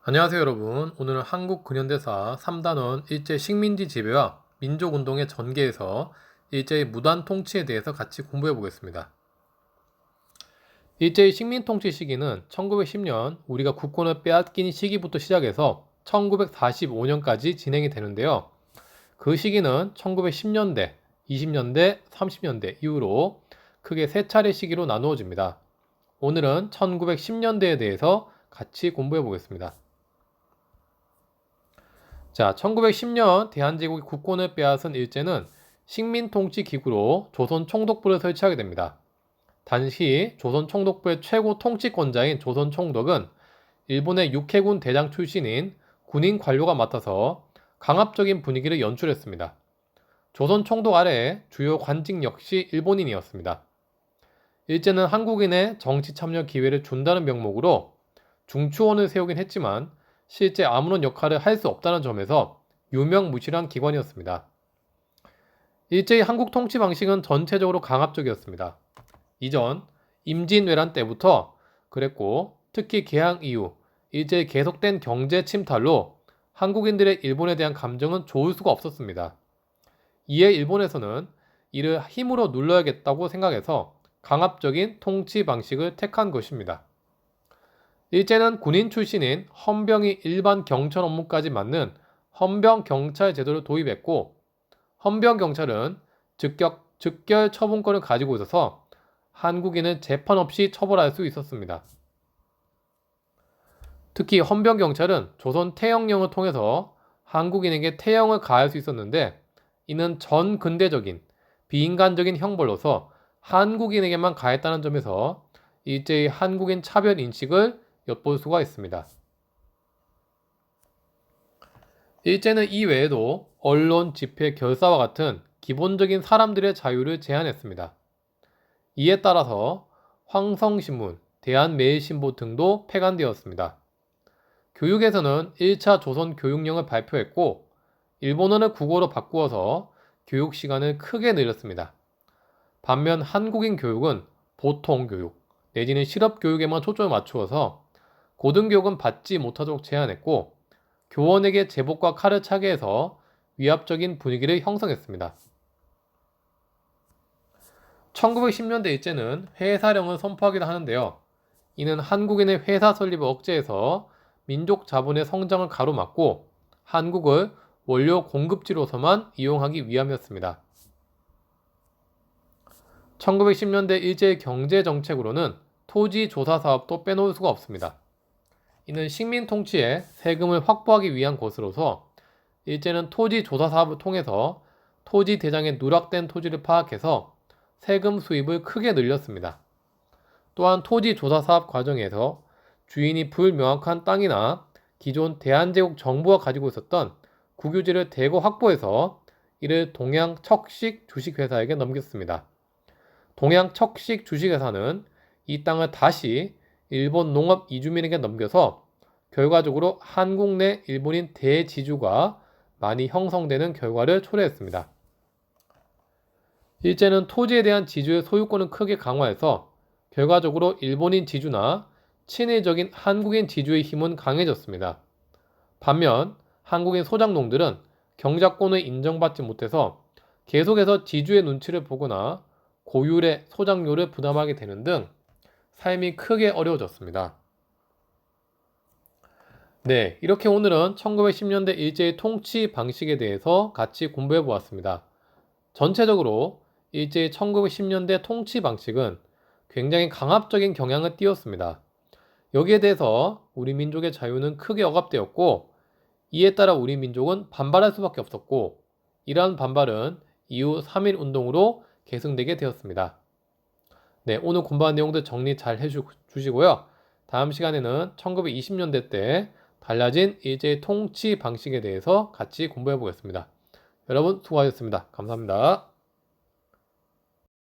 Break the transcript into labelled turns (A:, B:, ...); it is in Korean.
A: 안녕하세요 여러분. 오늘은 한국 근현대사 3단원 일제 식민지 지배와 민족운동의 전개에서 일제의 무단 통치에 대해서 같이 공부해 보겠습니다. 일제의 식민 통치 시기는 1910년 우리가 국권을 빼앗긴 시기부터 시작해서 1945년까지 진행이 되는데요. 그 시기는 1910년대, 20년대, 30년대 이후로 크게 세 차례 시기로 나누어집니다. 오늘은 1910년대에 대해서 같이 공부해 보겠습니다. 자, 1910년 대한제국이 국권을 빼앗은 일제는 식민통치기구로 조선총독부를 설치하게 됩니다. 당시 조선총독부의 최고 통치권자인 조선총독은 일본의 육해군 대장 출신인 군인 관료가 맡아서 강압적인 분위기를 연출했습니다. 조선총독 아래에 주요 관직 역시 일본인이었습니다. 일제는 한국인의 정치 참여 기회를 준다는 명목으로 중추원을 세우긴 했지만 실제 아무런 역할을 할 수 없다는 점에서 유명무실한 기관이었습니다. 일제의 한국 통치 방식은 전체적으로 강압적이었습니다. 이전 임진왜란 때부터 그랬고 특히 개항 이후 일제의 계속된 경제 침탈로 한국인들의 일본에 대한 감정은 좋을 수가 없었습니다. 이에 일본에서는 이를 힘으로 눌러야겠다고 생각해서 강압적인 통치 방식을 택한 것입니다. 일제는 군인 출신인 헌병이 일반 경찰 업무까지 맡는 헌병경찰 제도를 도입했고, 헌병경찰은 즉결 처분권을 가지고 있어서 한국인을 재판 없이 처벌할 수 있었습니다. 특히 헌병경찰은 조선 태영령을 통해서 한국인에게 태형을 가할 수 있었는데, 이는 전근대적인 비인간적인 형벌로서 한국인에게만 가했다는 점에서 일제의 한국인 차별 인식을 엿볼 수가 있습니다. 일제는 이 외에도 언론, 집회, 결사와 같은 기본적인 사람들의 자유를 제한했습니다. 이에 따라서 황성신문, 대한매일신보 등도 폐간되었습니다. 교육에서는 1차 조선교육령을 발표했고 일본어를 국어로 바꾸어서 교육 시간을 크게 늘렸습니다. 반면 한국인 교육은 보통교육 내지는 실업교육에만 초점을 맞추어서 고등교육은 받지 못하도록 제한했고 교원에게 제복과 칼을 차게 해서 위압적인 분위기를 형성했습니다. 1910년대 일제는 회사령을 선포하기도 하는데요. 이는 한국인의 회사 설립을 억제해서 민족 자본의 성장을 가로막고 한국을 원료 공급지로서만 이용하기 위함이었습니다. 1910년대 일제의 경제 정책으로는 토지 조사 사업도 빼놓을 수가 없습니다. 이는 식민 통치에 세금을 확보하기 위한 것으로서 일제는 토지 조사 사업을 통해서 토지 대장의 누락된 토지를 파악해서 세금 수입을 크게 늘렸습니다. 또한 토지 조사 사업 과정에서 주인이 불명확한 땅이나 기존 대한제국 정부가 가지고 있었던 국유지를 대거 확보해서 이를 동양척식 주식회사에게 넘겼습니다. 동양척식 주식회사는 이 땅을 다시 일본 농업 이주민에게 넘겨서 결과적으로 한국 내 일본인 대지주가 많이 형성되는 결과를 초래했습니다. 일제는 토지에 대한 지주의 소유권을 크게 강화해서 결과적으로 일본인 지주나 친일적인 한국인 지주의 힘은 강해졌습니다. 반면 한국인 소장농들은 경작권을 인정받지 못해서 계속해서 지주의 눈치를 보거나 고율의 소장료를 부담하게 되는 등 삶이 크게 어려워졌습니다. 네, 이렇게 오늘은 1910년대 일제의 통치 방식에 대해서 같이 공부해 보았습니다. 전체적으로 일제의 1910년대 통치 방식은 굉장히 강압적인 경향을 띄었습니다. 여기에 대해서 우리 민족의 자유는 크게 억압되었고, 이에 따라 우리 민족은 반발할 수밖에 없었고, 이러한 반발은 이후 3.1 운동으로 계승되게 되었습니다. 네, 오늘 공부한 내용들 정리 잘 해주시고요. 다음 시간에는 1920년대 때 달라진 일제의 통치 방식에 대해서 같이 공부해 보겠습니다. 여러분 수고하셨습니다. 감사합니다.